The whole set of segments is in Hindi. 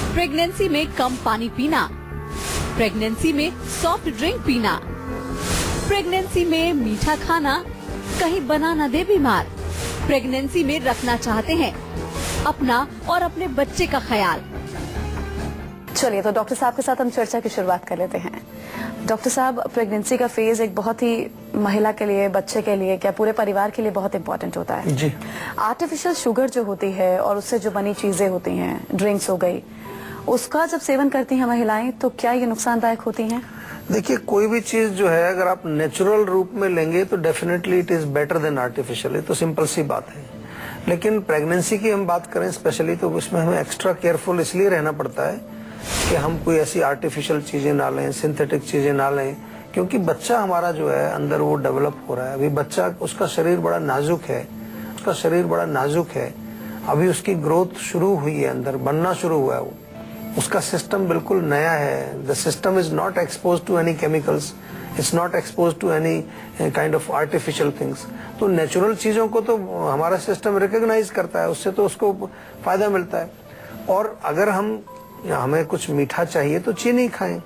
प्रेगनेंसी में कम पानी पीना, प्रेगनेंसी में सॉफ्ट ड्रिंक पीना, प्रेगनेंसी में मीठा खाना कहीं बना न दे बीमार। प्रेगनेंसी में रखना चाहते हैं अपना और अपने बच्चे का ख्याल। चलिए तो डॉक्टर साहब के साथ हम चर्चा की शुरुआत कर लेते हैं। डॉक्टर साहब, प्रेगनेंसी का फेज एक बहुत ही महिला के लिए, बच्चे के लिए, क्या पूरे परिवार के लिए बहुत इंपॉर्टेंट होता है जी। आर्टिफिशियल शुगर जो होती है और उससे जो बनी चीजें होती हैं, ड्रिंक्स हो गई, उसका जब सेवन करती हैं महिलाएं तो क्या ये नुकसानदायक होती हैं? देखिए, कोई भी चीज जो है अगर आप नेचुरल रूप में लेंगे तो definitely it is better than artificial. ये तो सिंपल सी बात है। लेकिन प्रेगनेंसी की हम बात करें स्पेशली, तो उसमें हमें एक्स्ट्रा केयरफुल इसलिए रहना पड़ता है कि हम कोई ऐसी आर्टिफिशियल चीजें ना लें, सिंथेटिक चीजें ना लें, क्योंकि बच्चा हमारा जो है अंदर वो डेवलप हो रहा है। अभी बच्चा, उसका शरीर बड़ा नाजुक है, अभी उसकी ग्रोथ शुरू हुई है, अंदर बनना शुरू हुआ है वो, उसका सिस्टम बिल्कुल नया है। The system is not expose to any chemicals, it's not expose to any kind of artificial things. तो नेचुरल चीजों को तो हमारा सिस्टम रिकॉग्नाइज करता है, उससे तो उसको फायदा मिलता है। और अगर हमें कुछ मीठा चाहिए तो चीनी खाएं,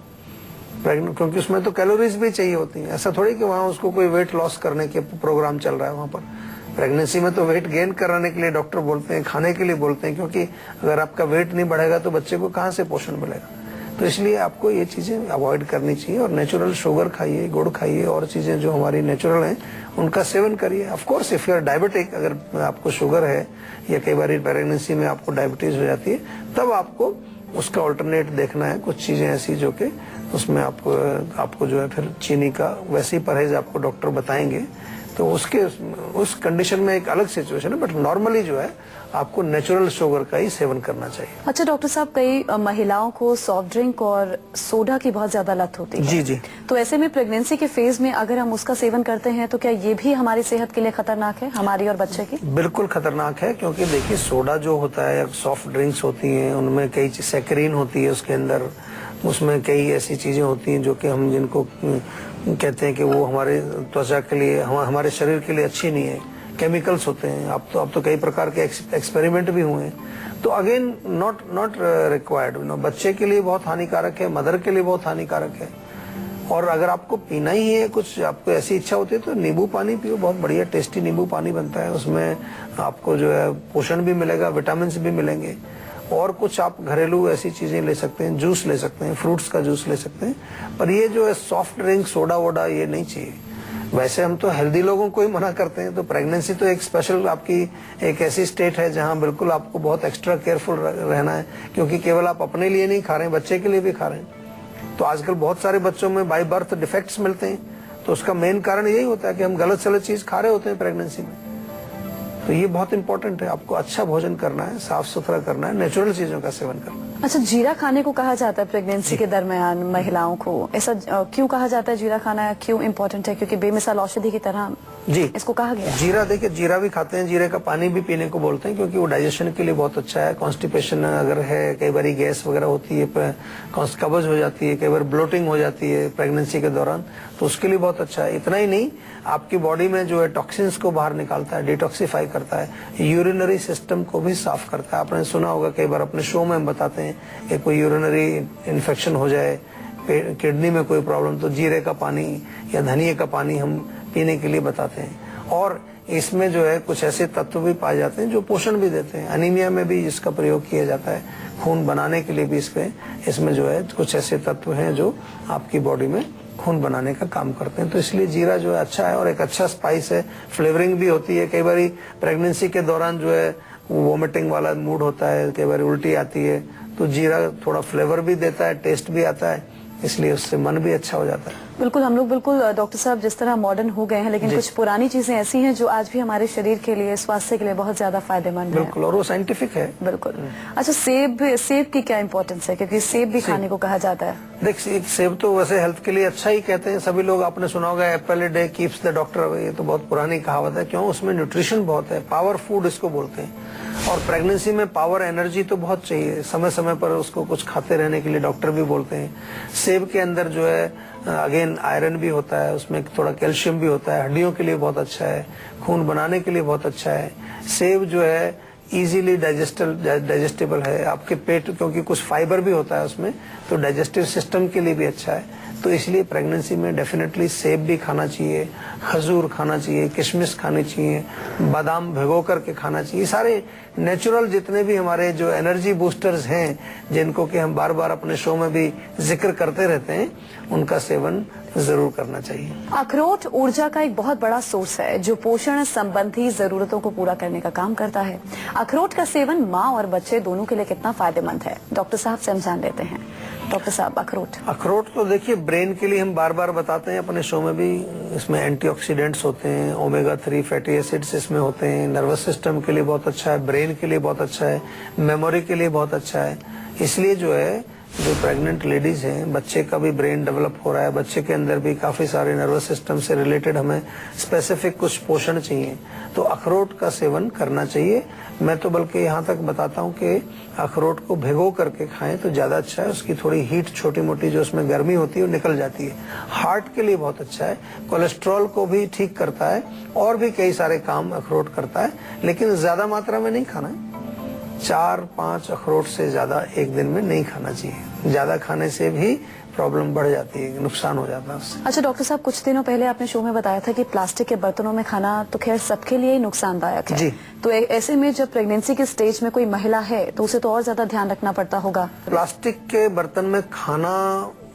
क्योंकि उसमें तो कैलोरीज भी चाहिए होती हैं। ऐसा थोड़ी कि वहाँ उसको कोई वेट लॉस करने के प्रोग्राम चल रहा है। वहाँ पर प्रेगनेंसी में तो वेट गेन कराने के लिए डॉक्टर बोलते हैं, खाने के लिए बोलते हैं, क्योंकि अगर आपका वेट नहीं बढ़ेगा तो बच्चे को कहाँ से पोषण मिलेगा। तो इसलिए आपको ये चीजें अवॉइड करनी चाहिए और नेचुरल शुगर खाइए, गुड़ खाइए, और चीजें जो हमारी नेचुरल हैं उनका सेवन करिए। Of course if you are diabetic, अगर आपको शुगर है या कई बार प्रेगनेंसी में आपको डायबिटीज हो जाती है, तब आपको उसका ऑल्टरनेट देखना है। कुछ चीजें ऐसी जो कि उसमें आपको जो है फिर चीनी का वैसे ही परहेज आपको डॉक्टर बताएंगे, तो उस कंडीशन में एक अलग सिचुएशन है। बट नॉर्मली जो है आपको नेचुरल शुगर का ही सेवन करना चाहिए। अच्छा डॉक्टर साहब, कई महिलाओं को सॉफ्ट ड्रिंक और सोडा की बहुत ज्यादा लत होती है। जी जी। तो ऐसे में प्रेगनेंसी के फेज में अगर हम उसका सेवन करते हैं तो क्या ये भी हमारी सेहत के लिए खतरनाक है, हमारी और बच्चे की? बिल्कुल खतरनाक है, क्योंकि देखिए सोडा जो होता है, सॉफ्ट ड्रिंक्स होती हैं, उनमें कई सैकरीन होती है उसके अंदर, उसमें कई ऐसी चीजें होती हैं जो कि हम जिनको कहते हैं कि वो हमारे त्वचा के लिए, हमारे शरीर के लिए अच्छी नहीं है। केमिकल्स होते हैं। अब तो कई प्रकार के एक्सपेरिमेंट भी हुए हैं। तो अगेन नॉट रिक्वायर्ड। बच्चे के लिए बहुत हानिकारक है, मदर के लिए बहुत हानिकारक है। और अगर आपको पीना ही है, कुछ आपको ऐसी इच्छा होती है, तो नींबू पानी पियो, बहुत बढ़िया टेस्टी नींबू पानी बनता है। उसमें आपको जो है पोषण भी मिलेगा, विटामिन भी मिलेंगे। और कुछ आप घरेलू ऐसी चीजें ले सकते हैं, जूस ले सकते हैं, फ्रूट्स का जूस ले सकते हैं। पर ये जो है सॉफ्ट ड्रिंक, सोडा वोडा, ये नहीं चाहिए। वैसे हम तो हेल्दी लोगों को ही मना करते हैं। तो प्रेगनेंसी तो एक स्पेशल आपकी एक ऐसी स्टेट है जहां बिल्कुल आपको बहुत एक्स्ट्रा केयरफुल रहना है, क्योंकि केवल आप अपने लिए नहीं खा रहे हैं, बच्चे के लिए भी खा रहे हैं। तो आजकल बहुत सारे बच्चों में बाय बर्थ डिफेक्ट्स मिलते हैं। तो उसका मेन कारण यही होता है कि हम गलत सलत चीज खा रहे होते हैं प्रेगनेंसी में। तो ये बहुत इंपॉर्टेंट है। आपको अच्छा भोजन करना है, साफ सुथरा करना है, नेचुरल चीजों का सेवन करना है। अच्छा, जीरा खाने को कहा जाता है प्रेगनेंसी के दरमियान महिलाओं को, ऐसा क्यों कहा जाता है? जीरा खाना क्यों इम्पोर्टेंट है? क्योंकि बेमिसाल औषधि की तरह जी इसको कहा गया। जीरा, देखिए जीरा भी खाते हैं, जीरे का पानी भी पीने को बोलते हैं, क्योंकि वो डाइजेशन के लिए बहुत अच्छा है। कॉन्स्टिपेशन अगर है, कई बार गैस वगैरह होती है, कब्ज हो जाती है, कई बार ब्लोटिंग हो जाती है प्रेगनेंसी के दौरान, तो उसके लिए बहुत अच्छा है। इतना ही नहीं, आपकी बॉडी में जो है टॉक्सिन्स को बाहर निकालता है, डिटॉक्सिफाई करता है, यूरिनरी सिस्टम को भी साफ करता है। आपने सुना होगा, कई बार अपने शो में हम बताते हैं कि कोई यूरिनरी इन्फेक्शन हो जाए, किडनी में कोई प्रॉब्लम, तो जीरे का पानी या धनिये का पानी हम पीने के लिए बताते हैं। और इसमें जो है कुछ ऐसे तत्व भी पाए जाते हैं जो पोषण भी देते हैं। अनीमिया में भी इसका प्रयोग किया जाता है, खून बनाने के लिए भी इसमें जो है कुछ ऐसे तत्व हैं जो आपकी बॉडी में खून बनाने का काम करते हैं। तो इसलिए जीरा जो है अच्छा है और एक अच्छा स्पाइस है। फ्लेवरिंग भी होती है। कई बार प्रेगनेंसी के दौरान जो है वोमिटिंग वाला मूड होता है, कई बार उल्टी आती है, तो जीरा थोड़ा फ्लेवर भी देता है, टेस्ट भी आता है, इसलिए उससे मन भी अच्छा हो जाता है। बिल्कुल, हम लोग बिल्कुल डॉक्टर साहब जिस तरह मॉडर्न हो गए हैं, लेकिन कुछ पुरानी चीजें ऐसी हैं जो आज भी हमारे शरीर के लिए, स्वास्थ्य के लिए बहुत ज्यादा फायदेमंद है। बिल्कुल, और वो साइंटिफिक है। बिल्कुल। अच्छा, सेब की क्या इम्पोर्टेंस है? क्योंकि सेब भी खाने को कहा जाता है। देख, सेब तो वैसे हेल्थ के लिए अच्छा ही कहते हैं सभी लोग। आपने सुना होगा Apple a day keeps the doctor away, ये तो बहुत पुरानी कहावत है। क्यों? उसमें न्यूट्रिशन बहुत है, पावर फूड इसको बोलते हैं। और प्रेगनेंसी में पावर एनर्जी तो बहुत चाहिए, समय समय पर उसको कुछ खाते रहने के लिए डॉक्टर भी बोलते हैं। सेब के अंदर जो है अगेन आयरन भी होता है, उसमें थोड़ा कैल्शियम भी होता है, हड्डियों के लिए बहुत अच्छा है, खून बनाने के लिए बहुत अच्छा है। सेब जो है इजीली डाइजेस्टेबल है, आपके पेट क्योंकि कुछ फाइबर भी होता है उसमें, तो डाइजेस्टिव सिस्टम के लिए भी अच्छा है। तो इसलिए प्रेगनेंसी में डेफिनेटली सेब भी खाना चाहिए, खजूर खाना चाहिए, किशमिश खानी चाहिए, बादाम भिगो करके खाना चाहिए। सारे नेचुरल जितने भी हमारे जो एनर्जी बूस्टर्स हैं, जिनको कि हम बार बार अपने शो में भी जिक्र करते रहते हैं, उनका सेवन जरूर करना चाहिए। अखरोट ऊर्जा का एक बहुत बड़ा सोर्स है जो पोषण संबंधी जरूरतों को पूरा करने का काम करता है। अखरोट का सेवन माँ और बच्चे दोनों के लिए कितना फायदेमंद है, डॉक्टर साहब से हम जान लेते हैं। डॉक्टर साहब, अखरोट तो देखिए ब्रेन के लिए हम बार बार बताते हैं अपने शो में भी, इसमें एंटीऑक्सीडेंट्स होते हैं, ओमेगा 3 फैटी एसिड्स इसमें होते हैं, नर्वस सिस्टम के लिए बहुत अच्छा है, ब्रेन के लिए बहुत अच्छा है, मेमोरी के लिए बहुत अच्छा है। इसलिए जो है जो प्रेग्नेंट लेडीज हैं, बच्चे का भी ब्रेन डेवलप हो रहा है, बच्चे के अंदर भी काफी सारे नर्वस सिस्टम से रिलेटेड हमें स्पेसिफिक कुछ पोषण चाहिए, तो अखरोट का सेवन करना चाहिए। मैं तो बल्कि यहाँ तक बताता हूँ कि अखरोट को भिगो करके खाएं तो ज्यादा अच्छा है। उसकी थोड़ी हीट छोटी मोटी जो उसमें गर्मी होती है वो निकल जाती है। हार्ट के लिए बहुत अच्छा है, कोलेस्ट्रॉल को भी ठीक करता है, और भी कई सारे काम अखरोट करता है, लेकिन ज्यादा मात्रा में नहीं खाना है। 4-5 अखरोट से ज्यादा एक दिन में नहीं खाना चाहिए। ज्यादा खाने से भी प्रॉब्लम बढ़ जाती है, नुकसान हो जाता है उससे। अच्छा डॉक्टर साहब, कुछ दिनों पहले आपने शो में बताया था कि प्लास्टिक के बर्तनों में खाना तो खैर सबके लिए ही नुकसानदायक है जी। तो ऐसे में जब प्रेगनेंसी के स्टेज में कोई महिला है तो उसे तो और ज्यादा ध्यान रखना पड़ता होगा। प्लास्टिक के बर्तन में खाना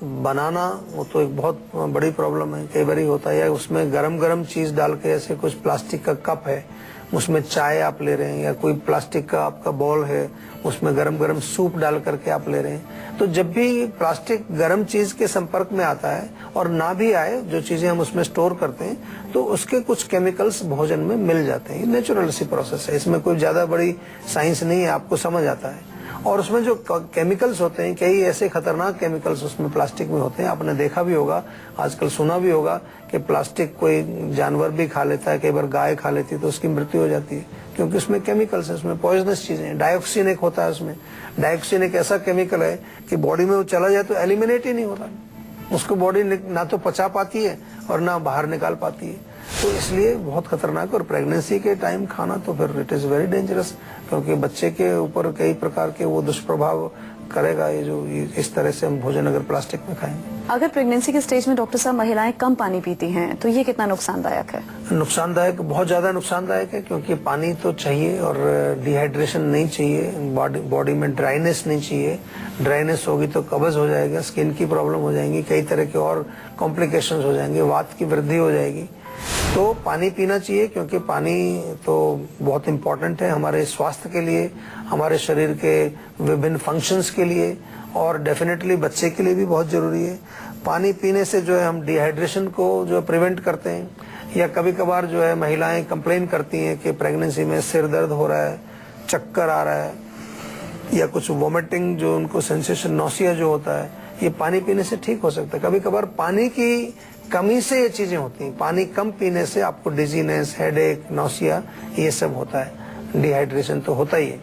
बनाना वो तो एक बहुत बड़ी प्रॉब्लम है। कई बार होता है उसमें गरम चीज डाल के, ऐसे कुछ प्लास्टिक का कप है उसमें चाय आप ले रहे हैं, या कोई प्लास्टिक का आपका बॉल है उसमें गरम सूप डाल करके आप ले रहे हैं। तो जब भी प्लास्टिक गरम चीज के संपर्क में आता है, और ना भी आए, जो चीजें हम उसमें स्टोर करते हैं, तो उसके कुछ केमिकल्स भोजन में मिल जाते हैं। नेचुरल सी प्रोसेस है, इसमें कोई ज्यादा बड़ी साइंस नहीं है, आपको समझ आता है। और उसमें जो केमिकल्स होते हैं, कई ऐसे खतरनाक केमिकल्स उसमें प्लास्टिक में होते हैं। आपने देखा भी होगा, आजकल सुना भी होगा कि प्लास्टिक कोई जानवर भी खा लेता है, कई बार गाय खा लेती है तो उसकी मृत्यु हो जाती है, क्योंकि उसमें केमिकल्स है, उसमें पॉइजनस चीजें। डाइऑक्सिन एक होता है उसमें। डाइऑक्सिन एक ऐसा केमिकल है कि बॉडी में वो चला जाए तो एलिमिनेट ही नहीं होता, उसको बॉडी ना तो पचा पाती है और ना बाहर निकाल पाती है। तो इसलिए बहुत खतरनाक। और प्रेगनेंसी के टाइम खाना तो फिर इट इज वेरी डेंजरस, क्योंकि बच्चे के ऊपर कई प्रकार के वो दुष्प्रभाव करेगा ये जो इस तरह से हम भोजन अगर प्लास्टिक में खाएंगे। अगर प्रेगनेंसी के स्टेज में डॉक्टर साहब महिलाएं कम पानी पीती हैं तो ये कितना नुकसानदायक है? नुकसानदायक, बहुत ज्यादा नुकसानदायक है, क्योंकि पानी तो चाहिए और डिहाइड्रेशन नहीं चाहिए, बॉडी में ड्राइनेस नहीं चाहिए। ड्राइनेस होगी तो कब्ज हो जाएगा, स्किन की प्रॉब्लम हो जाएंगी, कई तरह के और कॉम्प्लिकेशंस हो जाएंगे, वात की वृद्धि हो जाएगी। तो पानी पीना चाहिए, क्योंकि पानी तो बहुत इम्पोर्टेंट है हमारे स्वास्थ्य के लिए, हमारे शरीर के विभिन्न फंक्शंस के लिए, और डेफिनेटली बच्चे के लिए भी बहुत जरूरी है। पानी पीने से जो है हम डिहाइड्रेशन को जो प्रिवेंट करते हैं। या कभी कभार जो है महिलाएं कंप्लेन करती हैं कि प्रेगनेंसी में सिर दर्द हो रहा है, चक्कर आ रहा है, या कुछ वोमिटिंग जो उनको सेंसेशन, नौसिया जो होता है, ये पानी पीने से ठीक हो सकता है। कभी कभार पानी की कमी से ये चीजें होती हैं। पानी कम पीने से आपको डिजीनेस, हेडेक, नौसिया ये सब होता है। डिहाइड्रेशन तो होता ही है।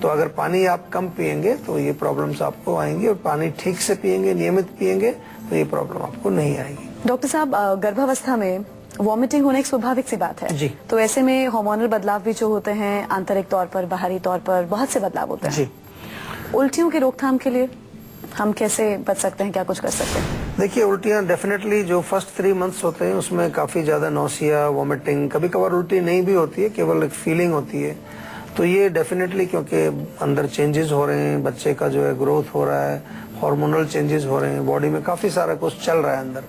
तो अगर पानी आप कम पिएंगे तो ये प्रॉब्लम्स आपको आएंगी, और पानी ठीक से पिएंगे, नियमित पिएंगे, तो ये प्रॉब्लम आपको नहीं आएगी। डॉक्टर साहब, गर्भावस्था में वॉमिटिंग होना एक स्वाभाविक सी बात है जी। तो ऐसे में हार्मोनल बदलाव भी जो होते हैं, आंतरिक तौर पर, बाहरी तौर पर बहुत से बदलाव होते हैं जी। उल्टियों की रोकथाम के लिए हम कैसे बच सकते हैं, क्या कुछ कर सकते हैं? देखिए, उल्टियां डेफिनेटली जो फर्स्ट 3 मंथ्स होते हैं उसमें काफी ज्यादा नौसिया, वॉमिटिंग, कभी कभार उल्टी नहीं भी होती है, केवल एक फीलिंग होती है। तो ये डेफिनेटली क्योंकि अंदर चेंजेस हो रहे हैं, बच्चे का जो है ग्रोथ हो रहा है, हार्मोनल चेंजेस हो रहे हैं, बॉडी में काफी सारा कुछ चल रहा है अंदर,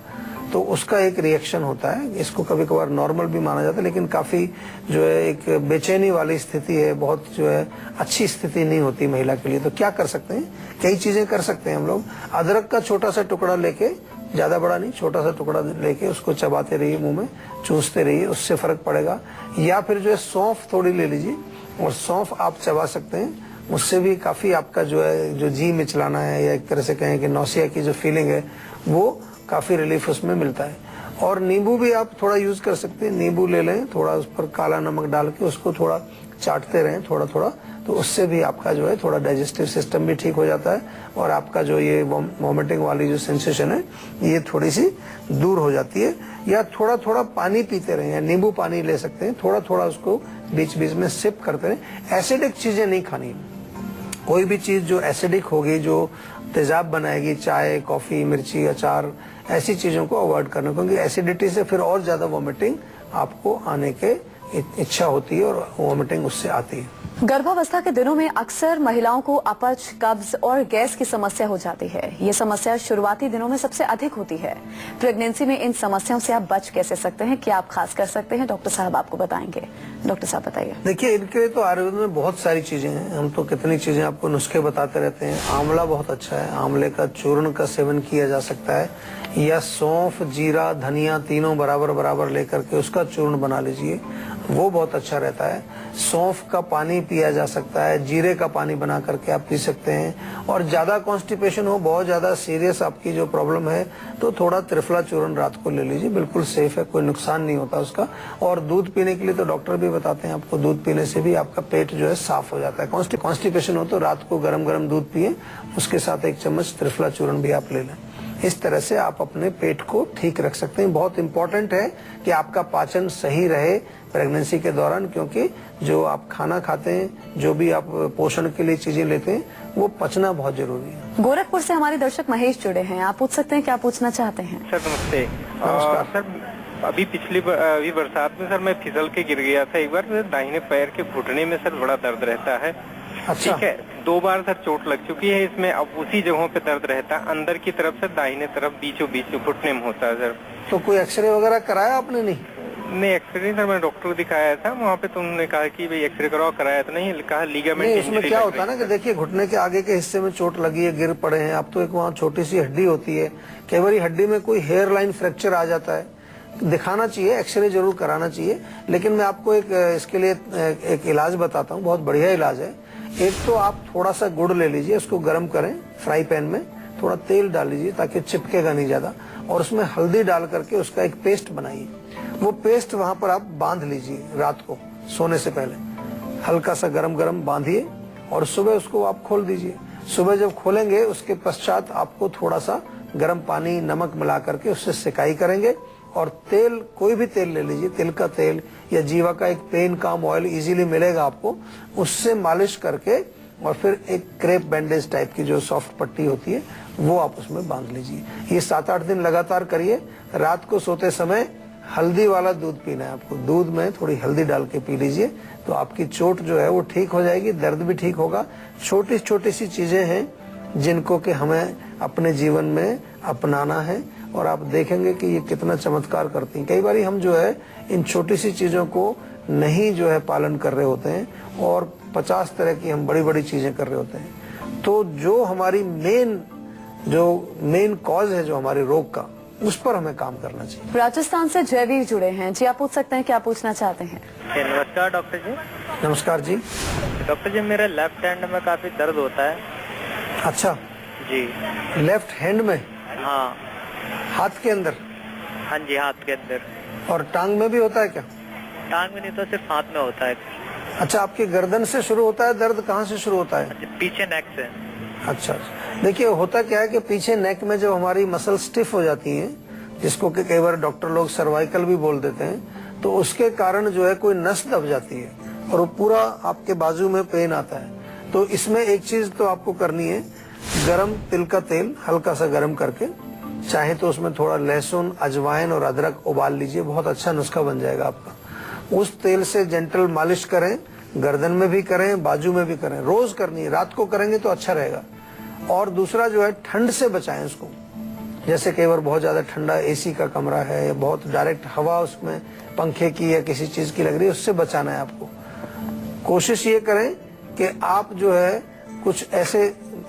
तो उसका एक रिएक्शन होता है। इसको कभी कभार नॉर्मल भी माना जाता है, लेकिन काफी जो है एक बेचैनी वाली स्थिति है, बहुत जो है अच्छी स्थिति नहीं होती महिला के लिए। तो क्या कर सकते हैं, कई चीजें कर सकते हैं हम लोग। अदरक का छोटा सा टुकड़ा लेके, ज्यादा बड़ा नहीं, छोटा सा टुकड़ा लेके उसको चबाते रहिए, मुंह में चूसते रहिए, उससे फर्क पड़ेगा। या फिर जो है सौंफ थोड़ी ले लीजिए और सौंफ आप चबा सकते हैं, उससे भी काफी आपका जो है जो जी मिचलाना है, या एक तरह से कहें कि नौसिया की जो फीलिंग है, वो काफी रिलीफ उसमें मिलता है। और नींबू भी आप थोड़ा यूज कर सकते हैं। नींबू ले लें, थोड़ा उस पर काला नमक डाल के उसको थोड़ा चाटते रहें थोड़ा थोड़ा, तो उससे भी आपका जो है थोड़ा डाइजेस्टिव सिस्टम भी ठीक हो जाता है, और आपका जो ये वॉमिटिंग वाली जो सेंसेशन है ये थोड़ी सी दूर हो जाती है। या थोड़ा थोड़ा पानी पीते रहें, या नींबू पानी ले सकते हैं, थोड़ा थोड़ा उसको बीच बीच में सिप करते रहें। एसिडिक चीजें नहीं खानी, कोई भी चीज जो एसिडिक होगी, जो तेजाब बनाएगी, चाय, कॉफी, मिर्ची, अचार, ऐसी चीजों को अवॉइड करना, क्योंकि एसिडिटी से फिर और ज्यादा वॉमिटिंग आपको आने के इच्छा होती है और वॉमिटिंग उससे आती है। गर्भावस्था के दिनों में अक्सर महिलाओं को अपच, कब्ज और गैस की समस्या हो जाती है। ये समस्या शुरुआती दिनों में सबसे अधिक होती है। प्रेगनेंसी में इन समस्याओं से आप बच कैसे सकते हैं, क्या आप खास कर सकते हैं, डॉक्टर साहब आपको बताएंगे। डॉक्टर साहब बताइए। देखिए, इनके लिए तो आयुर्वेद में बहुत सारी चीजें हैं, हम तो कितनी चीजें आपको नुस्खे बताते रहते हैं। आंवला बहुत अच्छा है, आंवले का चूर्ण का सेवन किया जा सकता है, या सौंफ, जीरा, धनिया तीनों बराबर बराबर लेकर के उसका चूर्ण बना लीजिए, वो बहुत अच्छा रहता है। सौंफ का पानी पिया जा सकता है, जीरे का पानी बना करके आप पी सकते हैं। और ज्यादा कॉन्स्टिपेशन हो, बहुत ज्यादा सीरियस आपकी जो प्रॉब्लम है, तो थोड़ा त्रिफला चूर्ण रात को ले लीजिए, बिल्कुल सेफ है, कोई नुकसान नहीं होता उसका। और दूध पीने के लिए तो डॉक्टर भी बताते हैं आपको, दूध पीने से भी आपका पेट जो है साफ हो जाता है। कॉन्स्टिपेशन हो तो रात को गरम गरम दूध पिए, उसके साथ 1 चम्मच त्रिफला चूर्ण भी आप ले लें। इस तरह से आप अपने पेट को ठीक रख सकते हैं। बहुत इंपॉर्टेंट है कि आपका पाचन सही रहे प्रेगनेंसी के दौरान, क्योंकि जो आप खाना खाते हैं, जो भी आप पोषण के लिए चीजें लेते हैं, वो पचना बहुत जरूरी है। गोरखपुर से हमारे दर्शक महेश जुड़े हैं, आप पूछ सकते हैं क्या पूछना चाहते हैं। सर नमस्ते। नमस्कार। सर अभी अभी बरसात में सर मैं फिसल के गिर गया था एक बार, दाहिने पैर के घुटने में सर बड़ा दर्द रहता है। अच्छा। ठीक है, 2 बार सर चोट लग चुकी है इसमें, अब उसी जगहों पे दर्द रहता है, अंदर की तरफ से दाहिने तरफ बीचों बीच घुटने में होता है सर। तो कोई एक्सरे वगैरह कराया आपने? नहीं, एक्सरे सर मैंने डॉक्टर को दिखाया था, वहाँ पे तुमने कहा कि भाई एक्सरे कराओ, कराया तो नहीं, कहा लीगामेंट नहीं, इंजरी उसमें क्या लग होता है ना रही कि देखिए, घुटने के आगे के हिस्से में चोट लगी है, गिर पड़े हैं आप, तो एक वहाँ छोटी सी हड्डी होती है, कई बार हड्डी में कोई हेयर लाइन फ्रैक्चर आ जाता है, दिखाना चाहिए, एक्सरे जरूर कराना चाहिए। लेकिन मैं आपको इसके लिए एक इलाज बताता हूँ, बहुत बढ़िया इलाज है। एक तो आप थोड़ा सा गुड़ ले लीजिए, उसको गर्म करें, फ्राई पैन में थोड़ा तेल डाल लीजिए ताकि चिपकेगा नहीं ज्यादा, और उसमें हल्दी डाल करके उसका एक पेस्ट बनाइए। वो पेस्ट वहां पर आप बांध लीजिए, रात को सोने से पहले हल्का सा गरम गरम बांधिए, और सुबह उसको आप खोल दीजिए। सुबह जब खोलेंगे उसके पश्चात आपको थोड़ा सा गर्म पानी, नमक मिला करके उससे सिकाई करेंगे, और तेल, कोई भी तेल ले लीजिए, तिल का तेल या जीवा का एक पेन काम ऑयल इजीली मिलेगा आपको, उससे मालिश करके, और फिर एक क्रेप बैंडेज टाइप की जो सॉफ्ट पट्टी होती है वो आप उसमें बांध लीजिए। ये 7-8 दिन लगातार करिए। रात को सोते समय हल्दी वाला दूध पीना है आपको, दूध में थोड़ी हल्दी डाल के पी लीजिए, तो आपकी चोट जो है वो ठीक हो जाएगी, दर्द भी ठीक होगा। छोटी छोटी सी चीजें हैं जिनको कि हमें अपने जीवन में अपनाना है, और आप देखेंगे कि ये कितना चमत्कार करती हैं। कई बार हम जो है इन छोटी सी चीजों को नहीं जो है पालन कर रहे होते हैं, और 50 तरह की हम बड़ी बड़ी चीजें कर रहे होते हैं। तो जो हमारी मेन कॉज है जो हमारे रोग का, उस पर हमें काम करना चाहिए। राजस्थान से जयवीर जुड़े हैं जी, आप पूछ सकते हैं क्या पूछना चाहते हैं। नमस्कार डॉक्टर जी। नमस्कार जी। डॉक्टर जी, मेरे लेफ्ट हैंड में काफी दर्द होता है। अच्छा जी। लेफ्ट हैंड में? हाँ। हाथ के अंदर? हाँ जी, हाथ के अंदर। और टांग में भी होता है क्या? टांग में नहीं, तो सिर्फ हाथ में होता है। अच्छा, आपकी गर्दन से शुरू होता है दर्द? कहाँ से शुरू होता है? पीछे नेक से। अच्छा, देखिए होता क्या है कि पीछे नेक में जब हमारी मसल स्टिफ हो जाती हैं, जिसको कि कई बार डॉक्टर लोग सर्वाइकल भी बोल देते हैं, तो उसके कारण जो है कोई नस दब जाती है और वो पूरा आपके बाजू में पेन आता है। तो इसमें एक चीज तो आपको करनी है, गरम तिल का तेल हल्का सा गरम करके, चाहे तो उसमें थोड़ा लहसुन, अजवाइन और अदरक उबाल लीजिए, बहुत अच्छा नुस्खा बन जाएगा आपका। उस तेल से जेंटल मालिश करें, गर्दन में भी करें, बाजू में भी करें, रोज करनी है, रात को करेंगे तो अच्छा रहेगा। और दूसरा जो है, ठंड से बचाएं उसको। जैसे कई बार बहुत ज्यादा ठंडा एसी का कमरा है, या बहुत डायरेक्ट हवा उसमें पंखे की या किसी चीज की लग रही है, उससे बचाना है आपको। कोशिश ये करें कि आप जो है कुछ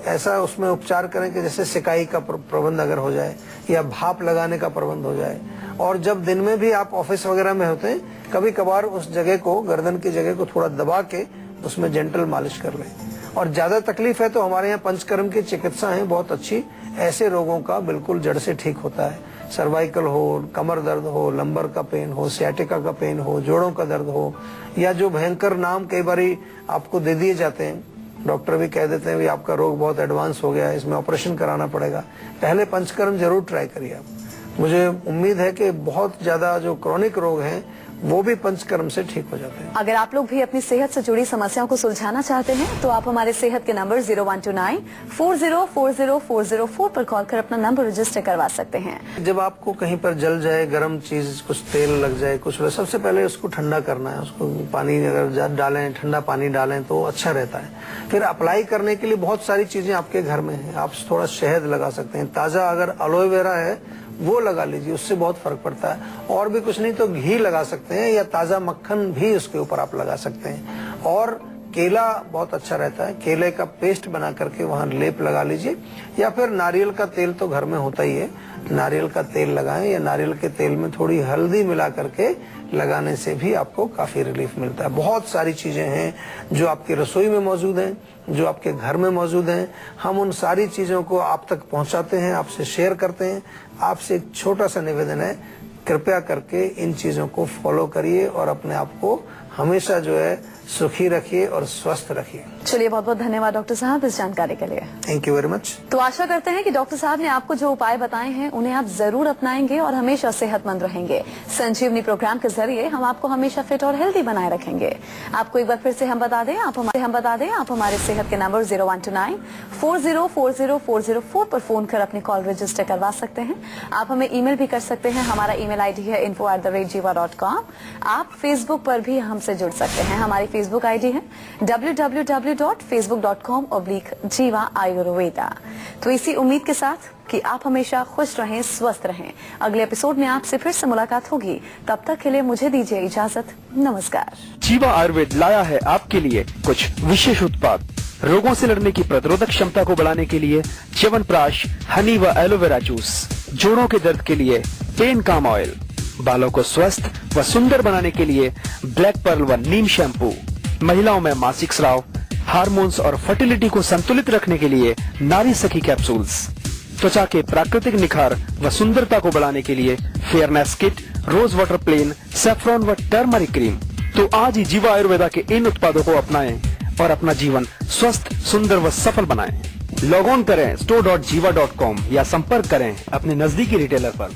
ऐसा उसमें उपचार करें कि जैसे सिकाई का प्रबंध अगर हो जाए, या भाप लगाने का प्रबंध हो जाए। और जब दिन में भी आप ऑफिस वगैरह में होते हैं, कभी कभार उस जगह को, गर्दन की जगह को थोड़ा दबा के उसमें जेंटल मालिश कर लें। और ज्यादा तकलीफ है तो हमारे यहाँ पंचकर्म की चिकित्सा है बहुत अच्छी, ऐसे रोगों का बिल्कुल जड़ से ठीक होता है। सर्वाइकल हो, कमर दर्द हो, लंबर का पेन हो, सियाटिका का पेन हो, जोड़ों का दर्द हो, या जो भयंकर नाम कई बार आपको दे दिए जाते हैं, डॉक्टर भी कह देते हैं भी आपका रोग बहुत एडवांस हो गया है, इसमें ऑपरेशन कराना पड़ेगा, पहले पंचकर्म जरूर ट्राई करिए आप। मुझे उम्मीद है कि बहुत ज्यादा जो क्रॉनिक रोग हैं वो भी पंचकर्म से ठीक हो जाते हैं। अगर आप लोग भी अपनी सेहत से जुड़ी समस्याओं को सुलझाना चाहते हैं तो आप हमारे सेहत के नंबर 0129404004 पर कॉल कर अपना नंबर रजिस्टर करवा सकते हैं। जब आपको कहीं पर जल जाए, गर्म चीज कुछ तेल लग जाए कुछ, सबसे पहले उसको ठंडा करना है। उसको पानी अगर डालें, ठंडा पानी डालें तो अच्छा रहता है। फिर अप्लाई करने के लिए बहुत सारी चीजें आपके घर में है। आप थोड़ा शहद लगा सकते हैं, ताजा अगर एलोवेरा है वो लगा लीजिए, उससे बहुत फर्क पड़ता है। और भी कुछ नहीं तो घी लगा सकते हैं या ताजा मक्खन भी उसके ऊपर आप लगा सकते हैं। और केला बहुत अच्छा रहता है, केले का पेस्ट बना करके वहां लेप लगा लीजिए, या फिर नारियल का तेल तो घर में होता ही है, नारियल का तेल लगाएं या नारियल के तेल में थोड़ी हल्दी मिला करके लगाने से भी आपको काफी रिलीफ मिलता है। बहुत सारी चीजें हैं जो आपकी रसोई में मौजूद हैं, जो आपके घर में मौजूद हैं। हम उन सारी चीजों को आप तक पहुंचाते हैं, आपसे शेयर करते हैं। आपसे एक छोटा सा निवेदन है, कृपया करके इन चीजों को फॉलो करिए और अपने आप को हमेशा जो है सुखी रखिए और स्वस्थ रखिए। चलिए, बहुत बहुत धन्यवाद डॉक्टर साहब इस जानकारी के लिए। Thank you very much. तो आशा करते हैं कि डॉक्टर साहब ने आपको जो उपाय बताए हैं उन्हें आप जरूर अपनाएंगे और हमेशा सेहतमंद रहेंगे। संजीवनी प्रोग्राम के जरिए हम आपको हमेशा फिट और हेल्दी बनाए रखेंगे। आपको एक बार फिर से हम बता दें, आप हमारे सेहत के नंबर 0129404004 पर फोन कर अपनी कॉल रजिस्टर करवा सकते हैं। आप हमें ईमेल भी कर सकते हैं। हमारा ईमेल आईडी है info@jiva.com। आप फेसबुक पर भी हमसे जुड़ सकते हैं। हमारी फेसबुक आईडी है www.facebook.com/jiva ayurveda। तो इसी उम्मीद के साथ कि आप हमेशा खुश रहें, स्वस्थ रहें, अगले एपिसोड में आपसे फिर से मुलाकात होगी। तब तक के लिए मुझे दीजिए इजाजत। नमस्कार। जीवा आयुर्वेद लाया है आपके लिए कुछ विशेष उत्पाद। रोगों से लड़ने की प्रतिरोधक क्षमता को बढ़ाने के लिए च्यवनप्राश, हनी व एलोवेरा जूस, जोड़ों के दर्द के लिए पेन काम ऑयल, बालों को स्वस्थ व सुंदर बनाने के लिए ब्लैक पर्ल व नीम शैम्पू, महिलाओं में मासिक स्राव, हार्मोन्स और फर्टिलिटी को संतुलित रखने के लिए नारी सखी कैप्सूल्स, त्वचा के प्राकृतिक निखार व सुंदरता को बढ़ाने के लिए fairness kit, rose water plain, saffron व टर्मरिक क्रीम। तो आज ही जीवा आयुर्वेदा के इन उत्पादों को अपनाएं और अपना जीवन स्वस्थ, सुंदर व सफल बनाएं। लॉग ऑन करें store.jiva.com या संपर्क करें अपने नजदीकी रिटेलर पर।